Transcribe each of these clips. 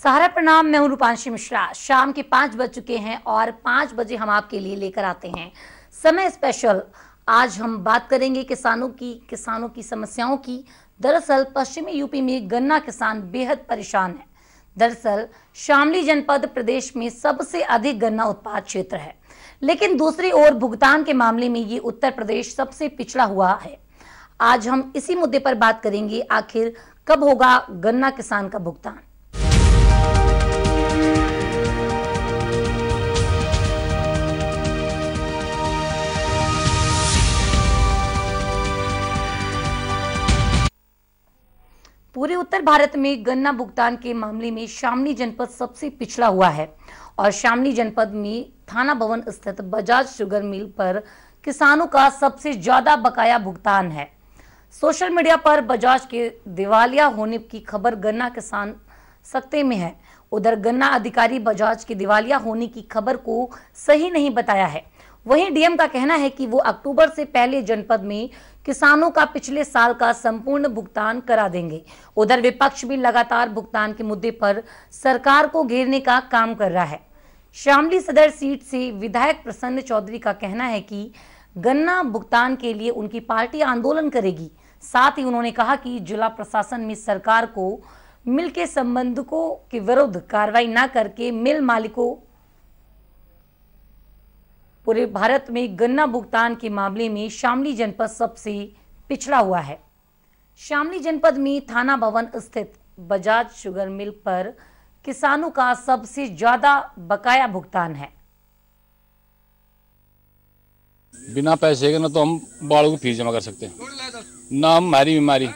सारा प्रणाम, मैं हूं रूपांशी मिश्रा। शाम के 5 बज चुके हैं और 5 बजे हम आपके लिए लेकर आते हैं समय स्पेशल। आज हम बात करेंगे किसानों की समस्याओं की। दरअसल पश्चिमी यूपी में गन्ना किसान बेहद परेशान है। दरअसल शामली जनपद प्रदेश में सबसे अधिक गन्ना उत्पाद क्षेत्र है, लेकिन दूसरी ओर भुगतान के मामले में ये उत्तर प्रदेश सबसे पिछड़ा हुआ है। आज हम इसी मुद्दे पर बात करेंगे, आखिर कब होगा गन्ना किसान का भुगतान। पूरे उत्तर भारत में गन्ना भुगतान के मामले में शामली जनपद सबसे पिछड़ा हुआ है और शामली जनपद में थाना भवन स्थित बजाज शुगर मिल पर किसानों का सबसे ज्यादा बकाया भुगतान है। सोशल मीडिया पर बजाज के दिवालिया होने की खबर गन्ना किसान सकते में है। उधर गन्ना अधिकारी बजाज के दिवालिया होने की खबर को सही नहीं बताया है। वहीं डीएम का कहना है कि वो अक्टूबर से पहले जनपद में किसानों का पिछले साल का संपूर्ण भुगतान करा देंगे। उधर विपक्ष भी लगातार भुगतान के मुद्दे पर सरकार को घेरने का काम कर रहा है। शामली सदर सीट से विधायक प्रसन्न चौधरी का कहना है कि गन्ना भुगतान के लिए उनकी पार्टी आंदोलन करेगी। साथ ही उन्होंने कहा कि जिला प्रशासन में सरकार को मिल के संबंधकों के विरुद्ध कार्रवाई न करके मिल मालिकों पूरे भारत में गन्ना भुगतान के मामले में शामली जनपद सबसे पिछड़ा हुआ है। शामली जनपद में थाना भवन स्थित बजाज शुगर मिल पर किसानों का सबसे ज्यादा बकाया भुगतान है। बिना पैसे के ना तो हम बाड़ों की फीस जमा कर सकते हैं, ना हम हमारी बीमारी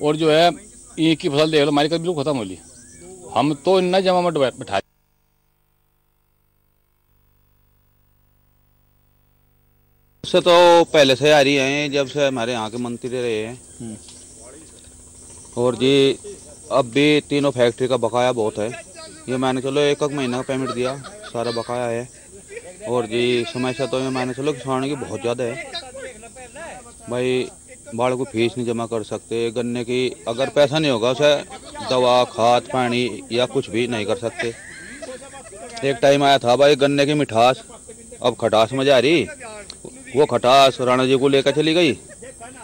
और जो है ईख की फसल देख लो, हमारी कभी बिल्कुल खत्म हो ली। हम तो इतना जमा मत बैठा। से तो पहले से आ रही है, जब से हमारे यहाँ के मंत्री रहे हैं। और जी अब भी तीनों फैक्ट्री का बकाया बहुत है। ये मैंने चलो एक महीना का पेमेंट दिया, सारा बकाया है। और जी समस्या तो ये मैंने चलो किसानों की बहुत ज़्यादा है भाई। बाढ़ को फीस नहीं जमा कर सकते, गन्ने की अगर पैसा नहीं होगा उसे दवा खाद पानी या कुछ भी नहीं कर सकते। एक टाइम आया था भाई गन्ने की मिठास, अब खटास में जा रही, वो खटास राणा जी को लेकर चली गई।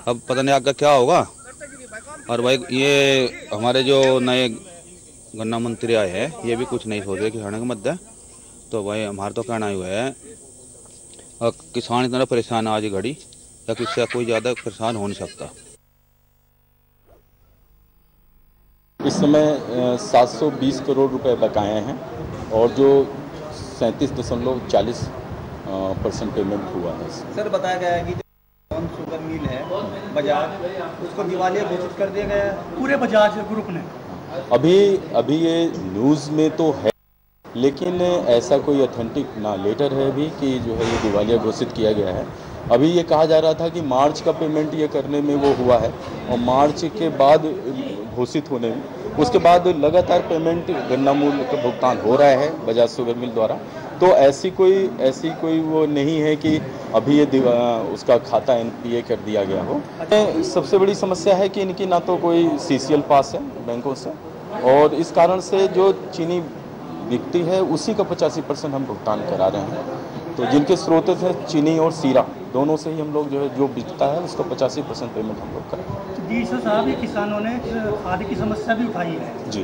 अब पता नहीं आगे क्या होगा। और भाई ये हमारे जो नए गन्ना मंत्री आए हैं, ये भी कुछ नहीं सोच रहे किसानों के मध्य। तो भाई हमारा तो कहना हुआ है किसान इतना परेशान आज घड़ी या किससे कोई ज़्यादा परेशान हो नहीं सकता। इस समय 720 करोड़ रुपए बकाए हैं और जो 37.40% पेमेंट हुआ है। सर बताया गया है कि जो शुगर मिल है बजाज, उसको दिवालिया घोषित कर दिया गया है पूरे बजाज ग्रुप ने। अभी ये न्यूज़ में तो है, लेकिन ऐसा कोई ऑथेंटिक ना लेटर है अभी कि जो है ये दिवालिया घोषित किया गया है। अभी ये कहा जा रहा था कि मार्च का पेमेंट ये करने में वो हुआ है और मार्च के बाद घोषित होने में, उसके बाद लगातार पेमेंट गन्ना मूल्य का भुगतान हो रहा है बजाज शुगर मिल द्वारा। तो ऐसी कोई वो नहीं है कि अभी ये उसका खाता एनपीए कर दिया गया हो। सबसे बड़ी समस्या है कि इनकी ना तो कोई सीसीएल पास है बैंकों से, और इस कारण से जो चीनी बिकती है उसी का 85% हम भुगतान करा रहे हैं। तो जिनके स्रोत से चीनी और सीरा दोनों से ही हम लोग जो है जो बिकता है उसका 85% पेमेंट हम लोग करें। जी सर साहब, ये किसानों ने खाद की समस्या भी उठाई है जी।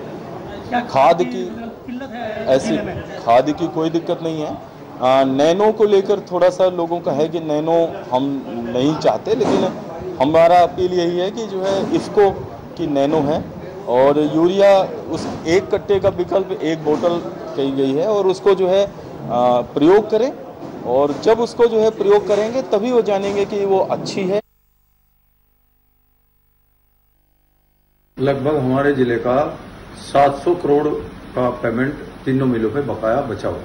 क्या खाद की किल्लत है? ऐसी खाद की कोई दिक्कत नहीं है। नैनो को लेकर थोड़ा सा लोगों का है कि नैनो हम नहीं चाहते, लेकिन हमारा अपील यही है कि जो है इफ्को की नैनो है और यूरिया उस एक कट्टे का विकल्प एक बोतल कही गई है, और उसको जो है प्रयोग करें, और जब उसको जो है प्रयोग करेंगे तभी वो जानेंगे कि वो अच्छी है। लगभग हमारे जिले का 700 करोड़ का पेमेंट तीनों मिलों पे बकाया बचा हुआ।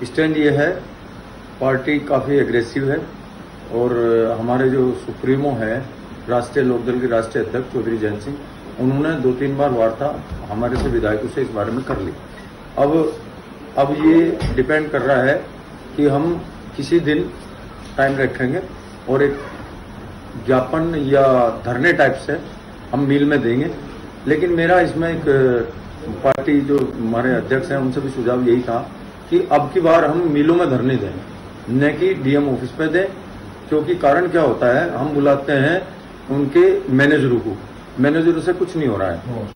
स्टैंड ये है, पार्टी काफ़ी एग्रेसिव है और हमारे जो सुप्रीमो है राष्ट्रीय लोकदल के राष्ट्रीय अध्यक्ष चौधरी जयंत सिंह, उन्होंने 2-3 बार वार्ता हमारे से विधायकों से इस बारे में कर ली। अब ये डिपेंड कर रहा है कि हम किसी दिन टाइम रखेंगे और एक ज्ञापन या धरने टाइप से हम मिल में देंगे। लेकिन मेरा इसमें एक पार्टी जो हमारे अध्यक्ष हैं उनसे भी सुझाव यही था कि अब की बार हम मिलों में धरने दें, न कि डीएम ऑफिस पे दें, क्योंकि कारण क्या होता है, हम बुलाते हैं उनके मैनेजरों को, मैनेजरों से कुछ नहीं हो रहा है।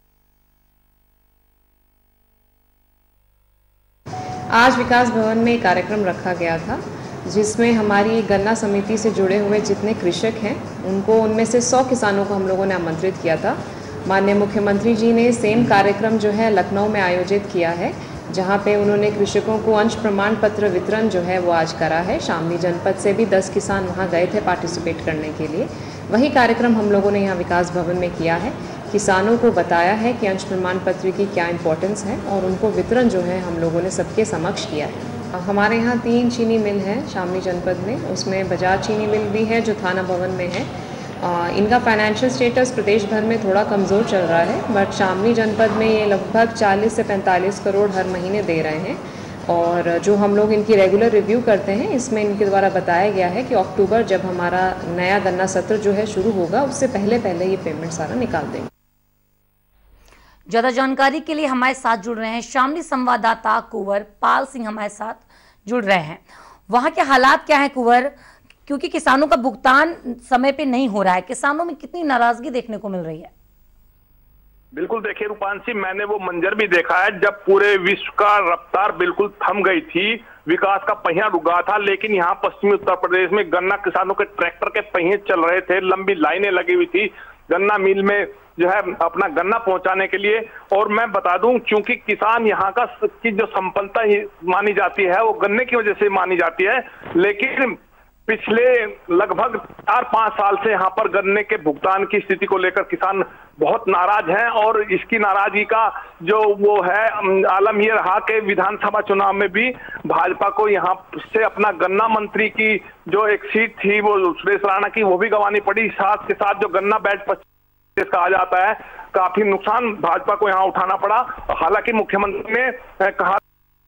आज विकास भवन में एक कार्यक्रम रखा गया था जिसमें हमारी गन्ना समिति से जुड़े हुए जितने कृषक हैं उनको, उनमें से 100 किसानों को हम लोगों ने आमंत्रित किया था। माननीय मुख्यमंत्री जी ने सेम कार्यक्रम जो है लखनऊ में आयोजित किया है, जहां पे उन्होंने कृषकों को अंश प्रमाण पत्र वितरण जो है वो आज करा है। शामली जनपद से भी 10 किसान वहां गए थे पार्टिसिपेट करने के लिए। वही कार्यक्रम हम लोगों ने यहाँ विकास भवन में किया है। किसानों को बताया है कि अंश प्रमाण पत्र की क्या इंपॉर्टेंस है और उनको वितरण जो है हम लोगों ने सबके समक्ष किया है। हमारे यहाँ 3 चीनी मिल हैं शामली जनपद में, उसमें बजाज चीनी मिल भी है जो थाना भवन में है। इनका फाइनेंशियल स्टेटस प्रदेश भर में थोड़ा कमज़ोर चल रहा है, बट शामली जनपद में ये लगभग 40 से 45 करोड़ हर महीने दे रहे हैं। और जो हम लोग इनकी रेगुलर रिव्यू करते हैं, इसमें इनके द्वारा बताया गया है कि अक्टूबर जब हमारा नया गन्ना सत्र जो है शुरू होगा, उससे पहले ये पेमेंट सारा निकाल देंगे। ज्यादा जानकारी के लिए हमारे साथ जुड़ रहे हैं शामली संवाददाता कुंवर पाल सिंह, हमारे साथ जुड़ रहे हैं। वहां के हालात क्या है कुंवर, क्योंकि किसानों का भुगतान समय पे नहीं हो रहा है, किसानों में कितनी नाराजगी देखने को मिल रही है? बिल्कुल, देखिए रूपांशी, मैंने वो मंजर भी देखा है जब पूरे विश्व का रफ्तार बिल्कुल थम गई थी, विकास का पहिया रुका था, लेकिन यहाँ पश्चिमी उत्तर प्रदेश में गन्ना किसानों के ट्रैक्टर के पहिए चल रहे थे, लंबी लाइनें लगी हुई थी गन्ना मिल में जो है अपना गन्ना पहुंचाने के लिए। और मैं बता दूं, क्योंकि किसान यहाँ का की जो संपन्नता मानी जाती है वो गन्ने की वजह से मानी जाती है, लेकिन पिछले लगभग 4-5 साल से यहाँ पर गन्ने के भुगतान की स्थिति को लेकर किसान बहुत नाराज हैं। और इसकी नाराजगी का जो वो है आलम ये रहा कि विधानसभा चुनाव में भी भाजपा को यहाँ से अपना गन्ना मंत्री की जो एक सीट थी वो सुरेश राणा की, वो भी गंवानी पड़ी। साथ के साथ जो गन्ना बेल्ट कहा जाता है, काफी नुकसान भाजपा को यहाँ उठाना पड़ा। हालांकि मुख्यमंत्री ने कहा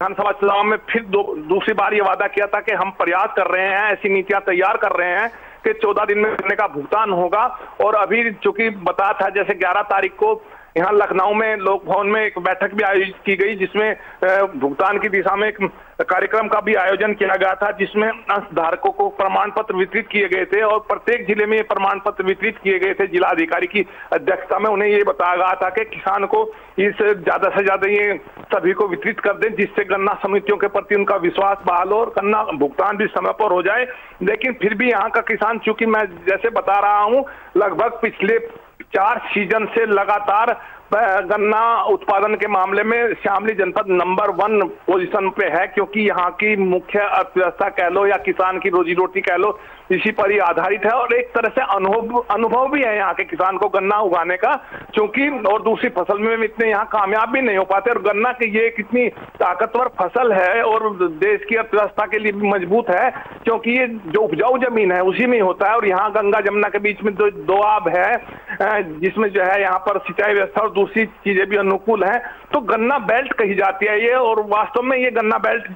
विधानसभा चुनाव में फिर दूसरी बार ये वादा किया था कि हम प्रयास कर रहे हैं, ऐसी नीतियां तैयार कर रहे हैं कि 14 दिन में गन्ने का भुगतान होगा। और अभी चूंकि बता था, जैसे 11 तारीख को यहाँ लखनऊ में लोक भवन में एक बैठक भी आयोजित की गई, जिसमें भुगतान की दिशा में एक कार्यक्रम का भी आयोजन किया गया था, जिसमें अंशधारकों को प्रमाण पत्र वितरित किए गए थे और प्रत्येक जिले में ये प्रमाण पत्र वितरित किए गए थे। जिला अधिकारी की अध्यक्षता में उन्हें ये बताया गया था कि किसान को इस ज्यादा से ज्यादा ये सभी को वितरित कर दें, जिससे गन्ना समितियों के प्रति उनका विश्वास बहाल हो और गन्ना भुगतान भी समय पर हो जाए। लेकिन फिर भी यहाँ का किसान, चूंकि मैं जैसे बता रहा हूँ, लगभग पिछले 4 सीजन से लगातार गन्ना उत्पादन के मामले में शामली जनपद नंबर 1 पोजीशन पे है, क्योंकि यहाँ की मुख्य अर्थव्यवस्था कह लो या किसान की रोजी रोटी कह लो, इसी पर ही आधारित है। और एक तरह से अनुभव भी है यहाँ के किसान को गन्ना उगाने का, क्योंकि और दूसरी फसल में इतने यहाँ कामयाब भी नहीं हो पाते। और गन्ना की ये कितनी ताकतवर फसल है और देश की अर्थव्यवस्था के लिए भी मजबूत है, क्योंकि ये जो उपजाऊ जमीन है उसी में होता है। और यहाँ गंगा जमुना के बीच में दो आब है, जिसमें जो है यहाँ पर सिंचाई व्यवस्था और दूसरी चीजें भी अनुकूल हैं। तो गन्ना बेल्ट कही जाती है ये, और वास्तव में ये गन्ना बेल्ट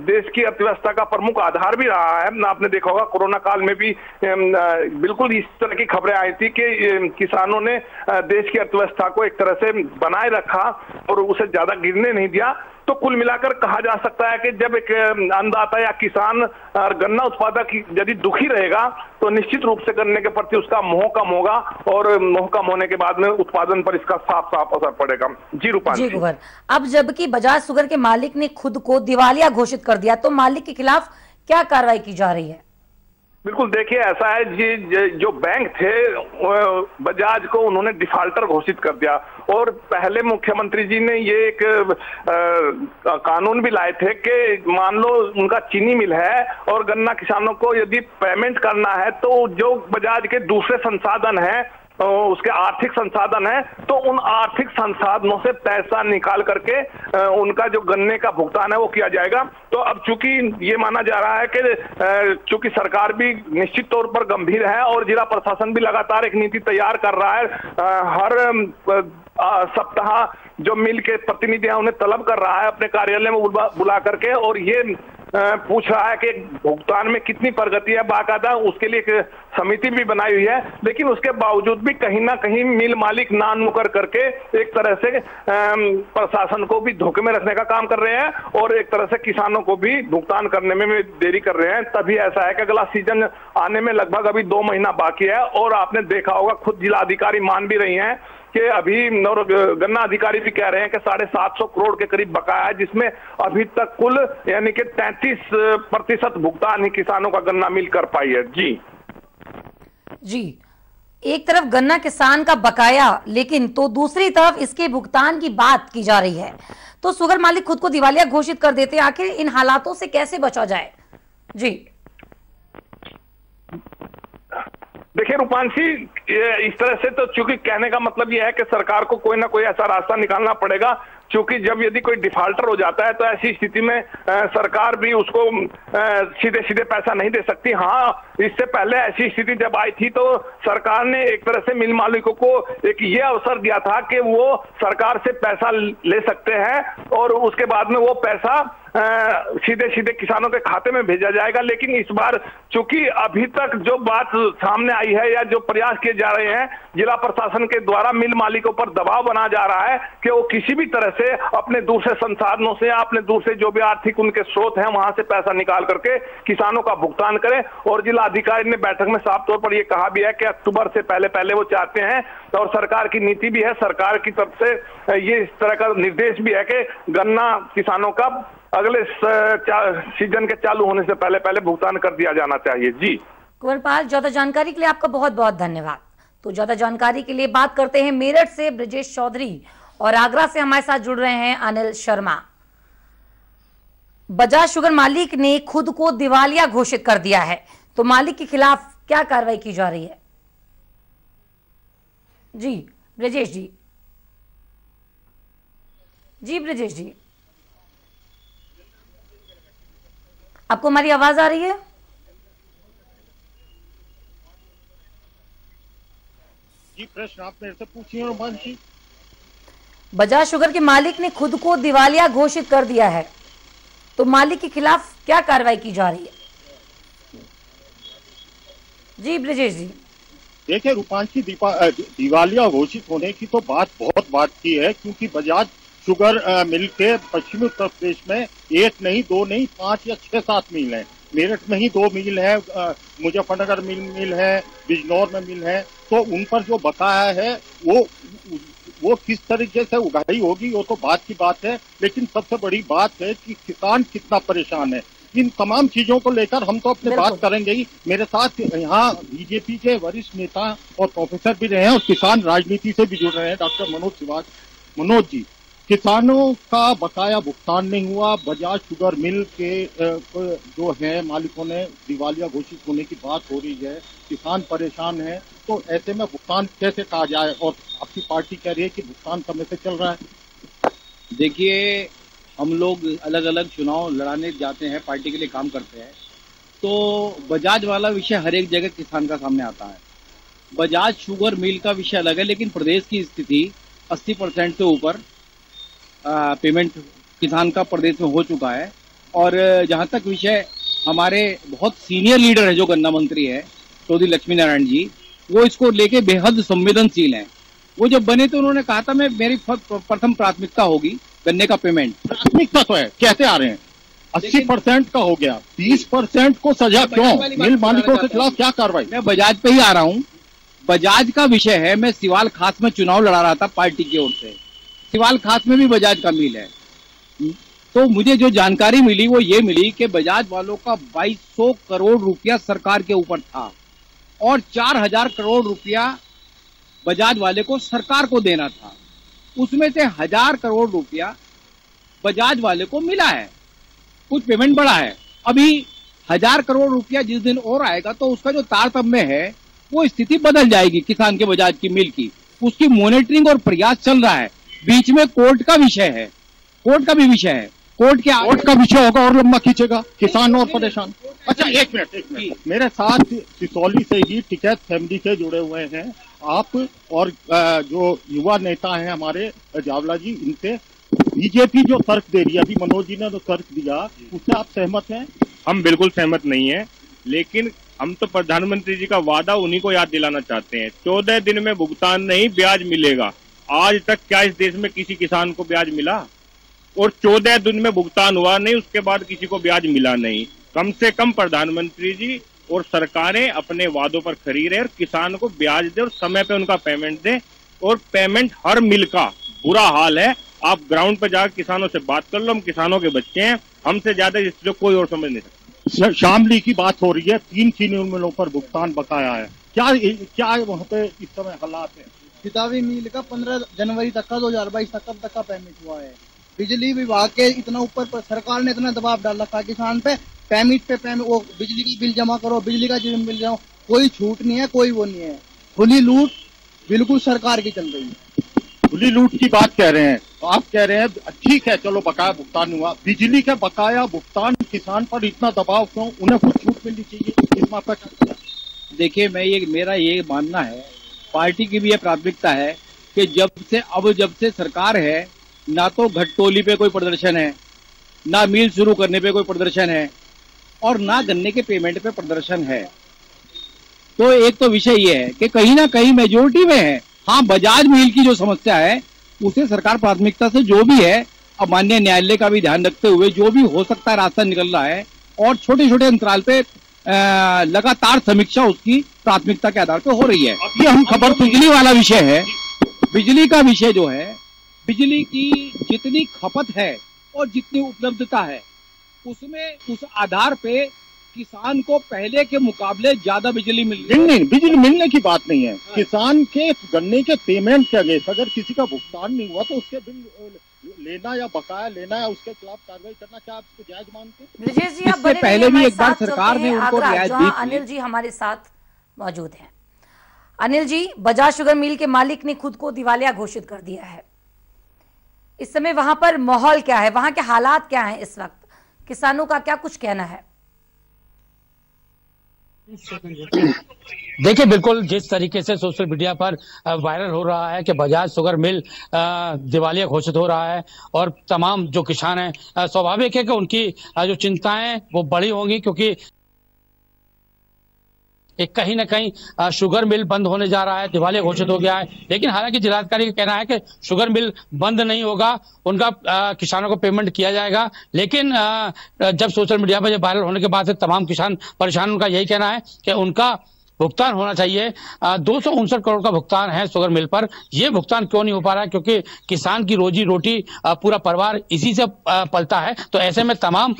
देश की अर्थव्यवस्था का प्रमुख आधार भी रहा है। आपने देखा होगा कोरोना काल में भी बिल्कुल इस तरह की खबरें आई थी कि किसानों ने देश की अर्थव्यवस्था को एक तरह से बनाए रखा और उसे ज्यादा गिरने नहीं दिया। तो कुल मिलाकर कहा जा सकता है कि जब एक अन्नदाता या किसान और गन्ना उत्पादक यदि दुखी रहेगा तो निश्चित रूप से गन्ने के प्रति उसका मोह कम होगा, और मोह कम होने के बाद में उत्पादन पर इसका साफ साफ असर पड़ेगा। जी रूपांशी जी। अब जबकि बजाज शुगर के मालिक ने खुद को दिवालिया घोषित कर दिया, तो मालिक के खिलाफ क्या कार्रवाई की जा रही है? बिल्कुल, देखिए ऐसा है जी, जो बैंक थे बजाज को उन्होंने डिफाल्टर घोषित कर दिया। और पहले मुख्यमंत्री जी ने ये एक कानून भी लाए थे कि मान लो उनका चीनी मिल है और गन्ना किसानों को यदि पेमेंट करना है तो जो बजाज के दूसरे संसाधन हैं, उसके आर्थिक संसाधन है, तो उन आर्थिक संसाधनों से पैसा निकाल करके उनका जो गन्ने का भुगतान है वो किया जाएगा। तो अब चूंकि ये माना जा रहा है कि चूंकि सरकार भी निश्चित तौर पर गंभीर है और जिला प्रशासन भी लगातार एक नीति तैयार कर रहा है, हर सप्ताह जो मिल के प्रतिनिधि हैं उन्हें तलब कर रहा है अपने कार्यालय में बुला करके, और ये पूछ रहा है कि भुगतान में कितनी प्रगति है, बाकायदा उसके लिए एक समिति भी बनाई हुई है। लेकिन उसके बावजूद भी कहीं ना कहीं मिल मालिक नान मुकर करके एक तरह से प्रशासन को भी धोखे में रखने का काम कर रहे हैं और एक तरह से किसानों को भी भुगतान करने में देरी कर रहे हैं। तभी ऐसा है कि अगला सीजन आने में लगभग अभी 2 महीना बाकी है और आपने देखा होगा, खुद जिलाधिकारी मान भी रही हैं कि अभी गन्ना अधिकारी भी कह रहे हैं कि 750 करोड़ के करीब बकाया है, जिसमें अभी तक कुल यानी कि 33% भुगतान ही किसानों का गन्ना मिल कर पाई है। जी, एक तरफ गन्ना किसान का बकाया, लेकिन तो दूसरी तरफ इसके भुगतान की बात की जा रही है। तो शुगर मालिक खुद को दिवालिया घोषित कर देते हैं। आखिर इन हालातों से कैसे बचा जाए? जी देखिए रूपांशी, इस तरह से तो चूंकि कहने का मतलब यह है कि सरकार को कोई ना कोई ऐसा रास्ता निकालना पड़ेगा, क्योंकि जब यदि कोई डिफाल्टर हो जाता है तो ऐसी स्थिति में सरकार भी उसको सीधे सीधे पैसा नहीं दे सकती। हाँ, इससे पहले ऐसी स्थिति जब आई थी तो सरकार ने एक तरह से मिल मालिकों को एक ये अवसर दिया था कि वो सरकार से पैसा ले सकते हैं और उसके बाद में वो पैसा सीधे सीधे किसानों के खाते में भेजा जाएगा। लेकिन इस बार चूंकि अभी तक जो बात सामने आई है या जो प्रयास किए जा रहे हैं जिला प्रशासन के द्वारा, मिल मालिकों पर दबाव बना जा रहा है कि वो किसी भी तरह से अपने दूसरे संसाधनों से, अपने दूसरे जो भी आर्थिक उनके स्रोत हैं वहां से पैसा निकाल करके किसानों का भुगतान करें। और जिला अधिकारी ने बैठक में साफ तौर पर यह कहा भी है कि अक्टूबर से पहले वो चाहते हैं, और सरकार की नीति भी है, सरकार की तरफ से ये इस तरह का निर्देश भी है कि गन्ना किसानों का अगले सीजन के चालू होने से पहले भुगतान कर दिया जाना चाहिए। जी कुंवरपाल, ज्यादा जानकारी के लिए आपका बहुत बहुत धन्यवाद। तो ज्यादा जानकारी के लिए बात करते हैं मेरठ से ब्रजेश चौधरी, और आगरा से हमारे साथ जुड़ रहे हैं अनिल शर्मा। बजाज शुगर मालिक ने खुद को दिवालिया घोषित कर दिया है, तो मालिक के खिलाफ क्या कार्रवाई की जा रही है? जी ब्रजेश जी। जी ब्रजेश जी, आपको हमारी आवाज आ रही है? जी, प्रश्न आप मेरे से पूछिए रोमान जी। बजाज शुगर के मालिक ने खुद को दिवालिया घोषित कर दिया है, तो मालिक के खिलाफ क्या कार्रवाई की जा रही है? जी ब्रजेश जी। देखिए रूपांशी, दिवालिया घोषित होने की तो बहुत बात की है, क्योंकि बजाज शुगर मिल के पश्चिमी उत्तर प्रदेश में 1 नहीं 2 नहीं 5 या 6-7 मिल है। मेरठ में ही 2 मिल है, मुजफ्फरनगर मिल है, बिजनौर में मिल है। तो उन पर जो बकाया है वो किस तरीके से उगाई होगी वो तो बात की बात है, लेकिन सबसे बड़ी बात है कि किसान कितना परेशान है। इन तमाम चीजों को लेकर हम तो अपनी बात करेंगे ही। मेरे साथ यहाँ बीजेपी के वरिष्ठ नेता और प्रोफेसर भी रहे हैं और किसान राजनीति से भी जुड़ रहे हैं, डॉक्टर मनोज जी। किसानों का बकाया भुगतान नहीं हुआ, बजाज शुगर मिल के जो है मालिकों ने दिवालिया घोषित होने की बात हो रही है, किसान परेशान है। तो ऐसे में भुगतान कैसे कहा जाए, और आपकी पार्टी कह रही है कि भुगतान समय से चल रहा है। देखिए, हम लोग अलग अलग चुनाव लड़ाने जाते हैं, पार्टी के लिए काम करते हैं, तो बजाज वाला विषय हर एक जगह किसान का सामने आता है। बजाज शुगर मिल का विषय अलग है, लेकिन प्रदेश की स्थिति 80% से ऊपर पेमेंट किसान का प्रदेश में हो चुका है। और जहां तक विषय, हमारे बहुत सीनियर लीडर है जो गन्ना मंत्री है चौधरी लक्ष्मी नारायण जी, वो इसको लेके बेहद संवेदनशील हैं। वो जब बने तो उन्होंने कहा था मेरी प्रथम प्राथमिकता होगी गन्ने का पेमेंट। प्राथमिकता तो है, कहते आ रहे हैं 80% का हो गया, 20% को सजा क्यों? मिल मालिकों के खिलाफ क्या कार्रवाई? मैं बजाज पे ही आ रहा हूँ। बजाज का विषय है, मैं सिवाल खास में चुनाव लड़ा रहा था पार्टी की ओर से। सिवाल खास में भी बजाज का मिल है, तो मुझे जो जानकारी मिली वो ये मिली कि बजाज वालों का 2200 करोड़ रुपया सरकार के ऊपर था और 4000 करोड़ रुपया बजाज वाले को सरकार को देना था। उसमें से 1000 करोड़ रुपया बजाज वाले को मिला है, कुछ पेमेंट बढ़ा है। अभी 1000 करोड़ रुपया जिस दिन और आएगा तो उसका जो तारतम्य है वो स्थिति बदल जाएगी किसान के बजाज की मिल की। उसकी मॉनिटरिंग और प्रयास चल रहा है। बीच में कोर्ट का विषय है, कोर्ट का भी विषय है, कोर्ट का विषय होगा और लंबा खींचेगा, किसान और परेशान। अच्छा एक मिनट, मेरे साथ सिसौली से ही टिकैत फैमिली से जुड़े हुए हैं आप, और जो युवा नेता हैं हमारे जावला जी, इनसे बीजेपी जो तर्क दे रही है, अभी मनोज जी ने जो तर्क दिया, उससे आप सहमत हैं? हम बिल्कुल सहमत नहीं है, लेकिन हम तो प्रधानमंत्री जी का वादा उन्हीं को याद दिलाना चाहते हैं। 14 दिन में भुगतान नहीं, ब्याज मिलेगा। आज तक क्या इस देश में किसी किसान को ब्याज मिला? और 14 दिन में भुगतान हुआ नहीं, उसके बाद किसी को ब्याज मिला नहीं। कम से कम प्रधानमंत्री जी और सरकारें अपने वादों पर खरी रहे और किसान को ब्याज दे और समय पे उनका पेमेंट दे। और पेमेंट हर मिल का बुरा हाल है। आप ग्राउंड पर जाकर किसानों से बात कर लो, हम किसानों के बच्चे हैं, हमसे ज्यादा इस जो कोई और समझ नहीं सकता। शामली की बात हो रही है, 3 चीनी मिलों पर भुगतान बकाया है, क्या वहाँ पे इस समय हालात है? किताबी मिल का 15 जनवरी तक का 2022 तक का पेमेंट हुआ है। बिजली विभाग के इतना ऊपर पर सरकार ने इतना दबाव डाल रखा किसान पे, पेमेंट वो बिजली की बिल जमा करो, बिजली का बिल जमा, कोई छूट नहीं है, कोई वो नहीं है। खुली लूट बिल्कुल सरकार की चल रही है। खुली लूट की बात कह रहे हैं, तो आप कह रहे हैं ठीक है, चलो बकाया भुगतान हुआ, बिजली का बकाया भुगतान किसान पर इतना दबाव क्यों? उन्हें कुछ छूट मिलनी चाहिए, इस मामले का। देखिए, मेरा ये मानना है, पार्टी की भी ये प्राथमिकता है कि जब से सरकार है, ना तो घटतोली पे कोई प्रदर्शन है, ना मिल शुरू करने पे कोई प्रदर्शन है, और ना गन्ने के पेमेंट पे प्रदर्शन है। तो एक तो विषय ये है कि कहीं ना कहीं मेजोरिटी में है। हाँ, बजाज मिल की जो समस्या है उसे सरकार प्राथमिकता से जो भी है, अब माननीय न्यायालय का भी ध्यान रखते हुए जो भी हो सकता है रास्ता निकल रहा है, और छोटे छोटे अंतराल पे लगातार समीक्षा उसकी प्राथमिकता के आधार पर हो रही है। अभी हम खबर बिजली वाला विषय है, बिजली का विषय जो है, बिजली की जितनी खपत है और जितनी उपलब्धता है, उसमें उस आधार पे किसान को पहले के मुकाबले ज्यादा बिजली मिल रही है। नहीं, बिजली मिलने की बात नहीं है। किसान के गन्ने के पेमेंट के अगेंस्ट अगर किसी का भुगतान नहीं हुआ तो उसके बिल लेना या बकाया लेना या उसके खिलाफ कार्रवाई करना, क्या आप इसको जायज मानते हैं? ब्रिजेश जी, आप इससे पहले भी एक बार सरकार ने उनको रियायत दी। अनिल जी हमारे साथ मौजूद हैं। अनिल जी, बजाज शुगर मिल के मालिक ने खुद को दिवालिया घोषित कर दिया है। इस समय वहां पर माहौल क्या है, वहां के हालात क्या हैं इस वक्त, किसानों का क्या कुछ कहना है? देखिए, बिल्कुल जिस तरीके से सोशल मीडिया पर वायरल हो रहा है कि बजाज शुगर मिल दिवालिया घोषित हो रहा है, और तमाम जो किसान हैं, स्वाभाविक है कि उनकी जो चिंताएं वो बड़ी होंगी, क्योंकि एक कहीं ना कहीं शुगर मिल बंद होने जा रहा है, दिवालिया घोषित हो गया है। लेकिन हालांकि जिलाधिकारी का कहना है कि शुगर मिल बंद नहीं होगा, उनका किसानों को पेमेंट किया जाएगा। लेकिन जब सोशल मीडिया पर वायरल होने के बाद से तमाम किसान परेशान, उनका यही कहना है कि उनका भुगतान होना चाहिए। 259 करोड़ का भुगतान है शुगर मिल पर। यह भुगतान क्यों नहीं हो पा रहा है? क्योंकि किसान की रोजी रोटी, पूरा परिवार इसी से पलता है। तो ऐसे में तमाम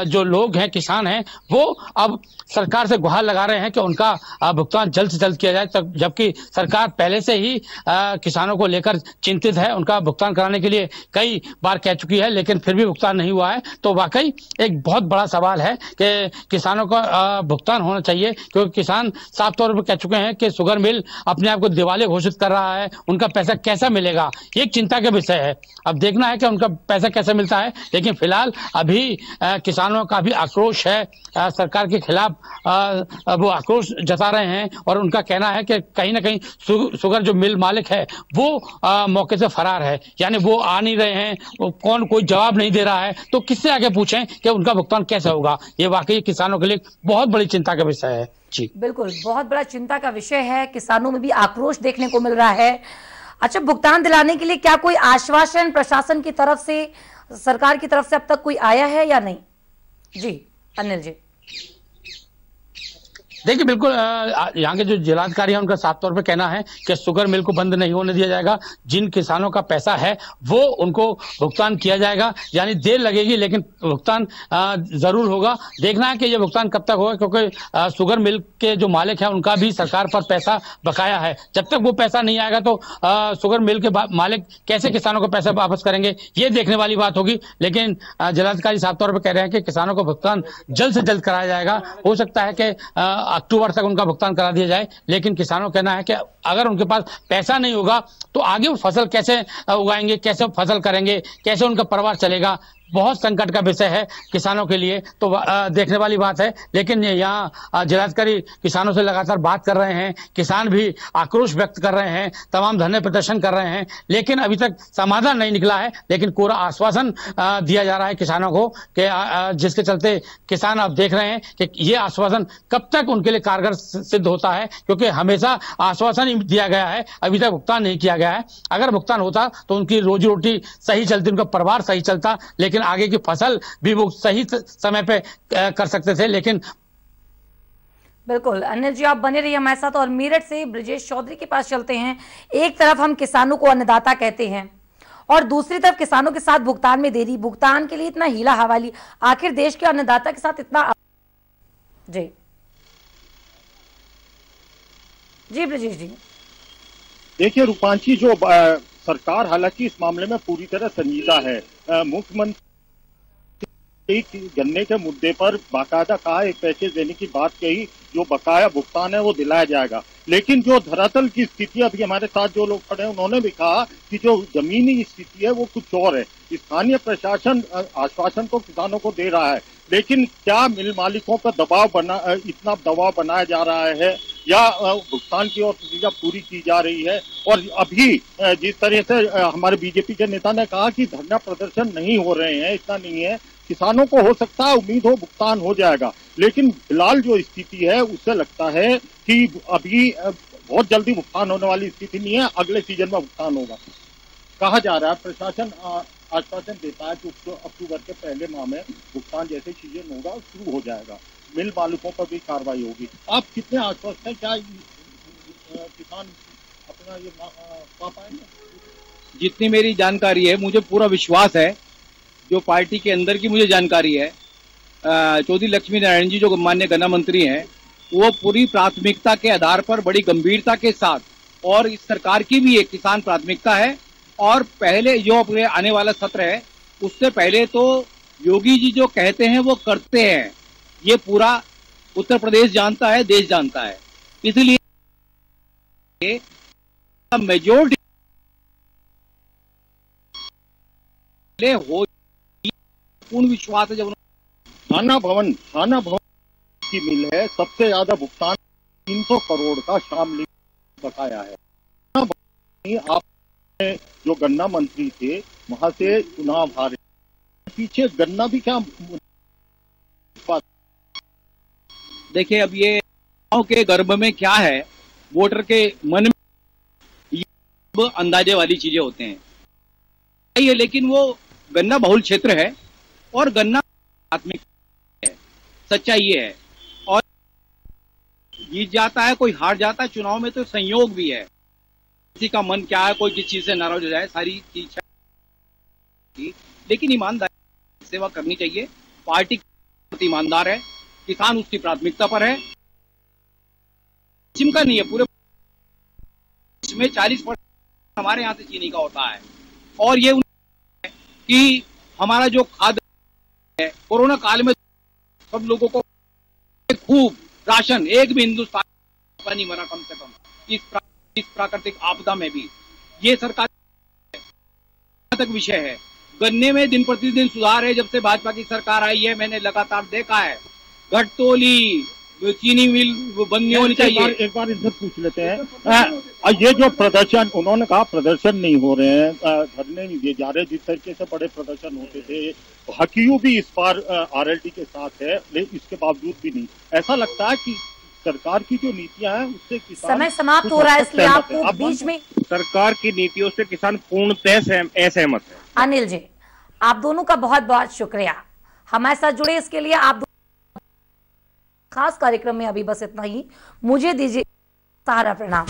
जो लोग हैं, किसान हैं, वो अब सरकार से गुहार लगा रहे हैं कि उनका भुगतान जल्द से जल्द किया जाए, जबकि सरकार पहले से ही किसानों को लेकर चिंतित है। उनका भुगतान कराने के लिए कई बार कह चुकी है, लेकिन फिर भी भुगतान नहीं हुआ है। तो वाकई एक बहुत बड़ा सवाल है कि किसानों का भुगतान होना चाहिए, क्योंकि किसान साफ तौर पर कह चुके हैं कि शुगर मिल अपने आप को दिवालिया घोषित कर रहा है, उनका पैसा कैसा मिलेगा, ये एक चिंता का विषय है। अब देखना है कि उनका पैसा कैसे मिलता है। लेकिन फिलहाल अभी किसानों का भी आक्रोश है सरकार के खिलाफ, वो आक्रोश जता रहे हैं, और उनका कहना है कि कहीं ना कहीं शुगर जो मिल मालिक है वो मौके से फरार है, यानी वो आ नहीं रहे हैं, कोई जवाब नहीं दे रहा है। तो किससे आगे पूछें कि उनका भुगतान कैसे होगा? ये वाकई किसानों के लिए बहुत बड़ी चिंता का विषय है। जी बिल्कुल, बहुत बड़ा चिंता का विषय है। किसानों में भी आक्रोश देखने को मिल रहा है। अच्छा, भुगतान दिलाने के लिए क्या कोई आश्वासन प्रशासन की तरफ से, सरकार की तरफ से अब तक कोई आया है या नहीं? जी अनिल जी। देखिए, बिल्कुल यहाँ के जो जिलाधिकारी हैं उनका साफ तौर पे कहना है कि शुगर मिल को बंद नहीं होने दिया जाएगा। जिन किसानों का पैसा है वो उनको भुगतान किया जाएगा, यानी देर लगेगी लेकिन भुगतान जरूर होगा। देखना है कि ये भुगतान कब तक होगा, क्योंकि शुगर मिल के जो मालिक है उनका भी सरकार पर पैसा बकाया है। जब तक वो पैसा नहीं आएगा तो शुगर मिल के मालिक कैसे किसानों को पैसा वापस करेंगे, ये देखने वाली बात होगी। लेकिन जिलाधिकारी साफ तौर पर कह रहे हैं कि किसानों को भुगतान जल्द से जल्द कराया जाएगा। हो सकता है कि अक्टूबर तक उनका भुगतान करा दिया जाए, लेकिन किसानों का कहना है कि अगर उनके पास पैसा नहीं होगा तो आगे वो फसल कैसे उगाएंगे, कैसे फसल करेंगे, कैसे उनका परिवार चलेगा, बहुत संकट का विषय है किसानों के लिए, तो देखने वाली बात है। लेकिन यहाँ जिलाधिकारी किसानों से लगातार बात कर रहे हैं, किसान भी आक्रोश व्यक्त कर रहे हैं, तमाम धरने प्रदर्शन कर रहे हैं, लेकिन अभी तक समाधान नहीं निकला है। लेकिन पूरा आश्वासन दिया जा रहा है किसानों को कि जिसके चलते किसान अब देख रहे हैं कि ये आश्वासन कब तक उनके लिए कारगर सिद्ध होता है, क्योंकि हमेशा आश्वासन ही दिया गया है, अभी तक भुगतान नहीं किया गया है। अगर भुगतान होता तो उनकी रोजी रोटी सही चलती, उनका परिवार सही चलता, लेकिन आगे की फसल भी वो सही समय पे कर सकते थे। लेकिन बिल्कुल अनिल जी, आप बने रहिए हमारे साथ। और मेरठ से ब्रजेश चौधरी के पास चलते हैं। एक तरफ हम किसानों को अन्नदाता कहते हैं और दूसरी तरफ किसानों के साथ भुगतान में देरी, भुगतान के लिए इतना हीला हवाली, आखिर देश के अन्नदाता के साथ इतना। जी जी ब्रजेश जी, देखिए रूपांशी, जो सरकार हालांकि इस मामले में पूरी तरह संजीदा है। मुख्यमंत्री गन्ने के मुद्दे पर बाकायदा कहा, एक पैकेज देने की बात कही, जो बकाया भुगतान है वो दिलाया जाएगा। लेकिन जो धरातल की स्थिति, अभी हमारे साथ जो लोग खड़े हैं उन्होंने भी कहा कि जो जमीनी स्थिति है वो कुछ और है। स्थानीय प्रशासन आश्वासन तो किसानों को दे रहा है, लेकिन क्या मिल मालिकों पर इतना दबाव बनाया जा रहा है या भुगतान की और प्रक्रिया पूरी की जा रही है। और अभी जिस तरह से हमारे बीजेपी के नेता ने कहा कि धरना प्रदर्शन नहीं हो रहे हैं, इतना नहीं है, किसानों को हो सकता है उम्मीद हो भुगतान हो जाएगा, लेकिन फिलहाल जो स्थिति है उससे लगता है कि अभी बहुत जल्दी भुगतान होने वाली स्थिति नहीं है, अगले सीजन में भुगतान होगा। कहा जा रहा है, प्रशासन आश्वासन देता है कि अक्टूबर के पहले माह में भुगतान जैसे सीजन होगा शुरू हो जाएगा, मिल मालिकों पर भी कार्रवाई होगी। आप कितने आश्वस्त हैं, क्या किसान अपना ये पा पाएंगे? जितनी मेरी जानकारी है, मुझे पूरा विश्वास है, जो पार्टी के अंदर की मुझे जानकारी है, चौधरी लक्ष्मी नारायण जी जो माननीय गन्ना मंत्री हैं, वो पूरी प्राथमिकता के आधार पर बड़ी गंभीरता के साथ, और इस सरकार की भी एक किसान प्राथमिकता है, और पहले जो अपने आने वाला सत्र है उससे पहले तो योगी जी जो कहते हैं वो करते हैं, ये पूरा उत्तर प्रदेश जानता है, देश जानता है। इसलिए मेजोरिटी हो पूर्ण विश्वास है। जब थाना भवन की मिल है, सबसे ज्यादा भुगतान 300 करोड़ का शामली बकाया है। आपने जो गन्ना मंत्री थे वहां से चुनाव हारे, पीछे गन्ना भी क्या? देखिए, अब ये के गर्भ में क्या है, वोटर के मन में ये अंदाजे वाली चीजें होते हैं, लेकिन वो गन्ना बहुल क्षेत्र है और गन्ना प्राथमिक है, सच्चाई ये है। और जीत जाता है, कोई हार जाता है चुनाव में, तो संयोग भी है, किसी का मन क्या है, कोई किस चीज से नाराज हो जाए, सारी चीज। लेकिन ईमानदारी सेवा करनी चाहिए, पार्टी ईमानदार है, किसान उसकी प्राथमिकता पर है, चिमका नहीं है। पूरे इसमें 40% हमारे यहाँ से चीनी का होता है, और ये कि हमारा जो खाद्य है, कोरोना काल में सब लोगों को खूब राशन, एक भी हिंदुस्तान नहीं मरा कम से कम इस प्राकृतिक आपदा में भी। ये सरकार तक विषय है। गन्ने में दिन प्रतिदिन सुधार है, जब से भाजपा की सरकार आई है मैंने लगातार देखा है। घटतोली चीनी मिल बंद नहीं होनी चाहिए। एक बार इनसे पूछ लेते हैं, ये जो प्रदर्शन, उन्होंने कहा प्रदर्शन नहीं हो रहे हैं, धरने नहीं दिए जा रहे, जिस तरीके से बड़े प्रदर्शन होते थे, हकीयू भी इस बार आरएलडी के साथ है, लेकिन इसके बावजूद भी नहीं। ऐसा लगता है कि सरकार की जो नीतियां हैं उससे किसान समय समाप्त हो रहा है, इसलिए आपको बीच में सरकार की नीतियों से किसान पूर्णतः असहमत है। अनिल जी, आप दोनों का बहुत बहुत शुक्रिया हमारे साथ जुड़े इसके लिए। आप खास कार्यक्रम में अभी बस इतना ही, मुझे दीजिए सारा प्रणाम।